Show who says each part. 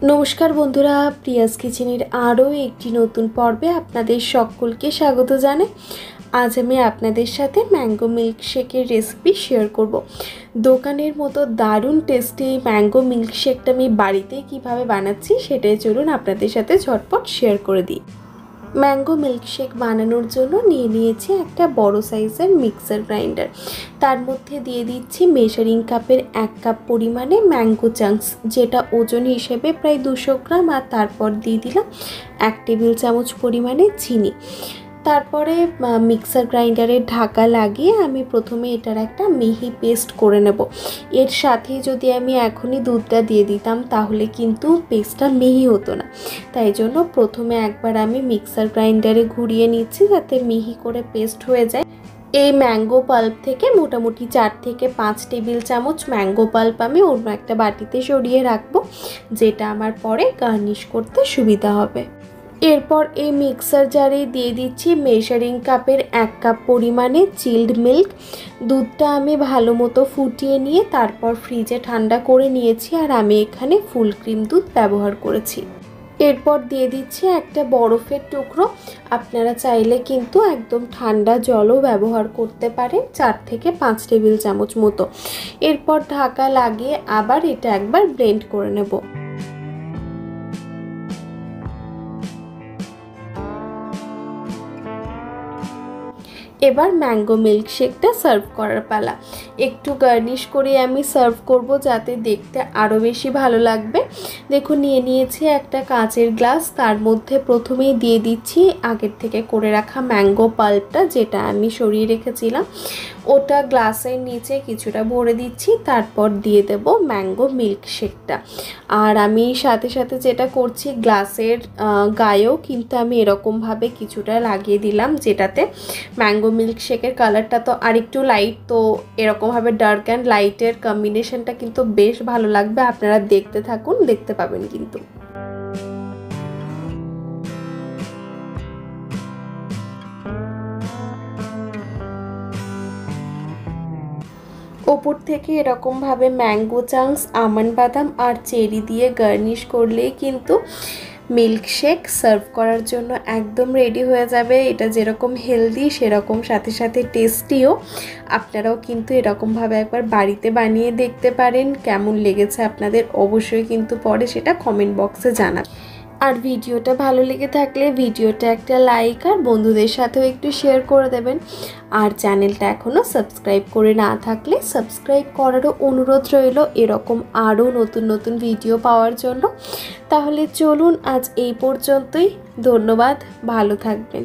Speaker 1: नमस्कार बंधुरा प्रियास किचेनेर आरो एकटी नतून पर्वे आपनादेर सकलके स्वागत जानाई। आज आमी आपनादेर साथे मैंगो मिल्कशेकेर रेसिपि शेयर करब। दोकानेर मतो दारुण टेस्टी मैंगो मिल्कशेकटा आमी बाड़ीते किभाबे बानाच्छि सेटाई चलुन आपनादेर साथे झटपट शेयर करे दिई। मैंगो मिल्कशेक बानानोर जोन्नो निये नियेछि एकटा बड़ो साइजेर मिक्सार ग्राइंडार। तार मध्य दिए दिচ্ছি मेजारिंग कापेर 1 कप परिमाणे मैंगो चांक्स जेटा ओजन हिसेबे प्राय 200 ग्राम और तारपर दिए दिलाम 1 टेबिल चामच परिमाणे चीनी। तारपरे मिक्सार ग्राइंडारे ढाका लागिए आमी प्रथमे एटार एकटा मिहि पेस्ट करे नेब। एर साथे जोदि आमी एखोनी दूधटा दिए दिताम ताहले किन्तु पेस्टटा मिहि हतो ना, ताई जोन्नो प्रथमे एकबार आमी मिक्सार ग्राइंडारे घुरिए निচ্ছি जाते मिहि करे पेस्ट हये जाय। এই ম্যাঙ্গো পাল্প থেকে মোটামুটি 4 থেকে 5 টেবিল চামচ ম্যাঙ্গো পাল্প আমি অন্য একটা বাটিতে সরিয়ে রাখবো, যেটা আমার পরে গার্নিশ করতে সুবিধা হবে। এরপর এই মিক্সার জারে দিয়ে দিচ্ছি মেজারিং কাপের 1 কাপ পরিমাণে চিলড মিল্ক। দুধটা আমি ভালোমতো ফুটিয়ে নিয়ে তারপর ফ্রিজে ঠান্ডা করে নিয়েছি আর আমি এখানে ফুল ক্রিম দুধ ব্যবহার করেছি। এরপর দিয়ে দিচ্ছি একটা বরফের টুকরো। আপনারা চাইলে কিন্তু একদম ঠান্ডা জলও ব্যবহার করতে পারেন, 4 থেকে 5 টেবিল চামচ মতো। এরপর ঢাকা লাগিয়ে আবার এটা একবার ব্লেন্ড করে নেব। এবার ম্যাঙ্গো মিল্কশেকটা সার্ভ করার পালা। একটু গার্নিশ করে আমি সার্ভ করব যাতে দেখতে আরও বেশি ভালো লাগবে। দেখুন নিয়ে নিয়েছি একটা কাচের গ্লাস, তার মধ্যে প্রথমেই দিয়ে দিচ্ছি আগের থেকে করে রাখা ম্যাঙ্গো পাল্পটা যেটা আমি সরিয়ে রেখেছিলাম, ওটা গ্লাসের নিচে কিছুটা ভরে দিচ্ছি। তারপর দিয়ে দেব ম্যাঙ্গো মিল্কশেকটা। আর আমি সাথে সাথে যেটা করছি গ্লাসের গায়েও কিন্তু আমি এরকমভাবে কিছুটা লাগিয়ে দিলাম, যেটাতে ম্যাঙ্গো মিল্কশেকের কালারটা তো আরেকটু লাইট, তো এরকমভাবে ডার্ক অ্যান্ড লাইটের কম্বিনেশনটা কিন্তু বেশ ভালো লাগবে। আপনারা দেখতে থাকুন, দেখতে পাবেন কিন্তু। ওপর থেকে এরকমভাবে ম্যাঙ্গো চাংস, আমন্ড বাদাম আর চেরি দিয়ে গার্নিশ করলেই কিন্তু মিল্কশেক সার্ভ করার জন্য একদম রেডি হয়ে যাবে। এটা যেরকম হেলদি সেরকম সাথে সাথে টেস্টিও। আপনারাও কিন্তু এরকমভাবে একবার বাড়িতে বানিয়ে দেখতে পারেন। কেমন লেগেছে আপনাদের অবশ্যই কিন্তু পরে সেটা কমেন্ট বক্সে জানাবেন। আর ভিডিওটা ভালো লেগে থাকলে ভিডিওটা একটা লাইক আর বন্ধুদের সাথেও একটু শেয়ার করে দেবেন। আর চ্যানেলটা এখনও সাবস্ক্রাইব করে না থাকলে সাবস্ক্রাইব করারও অনুরোধ রইল এরকম আরও নতুন নতুন ভিডিও পাওয়ার জন্য। তাহলে চলুন আজ এই পর্যন্তই। ধন্যবাদ, ভালো থাকবেন।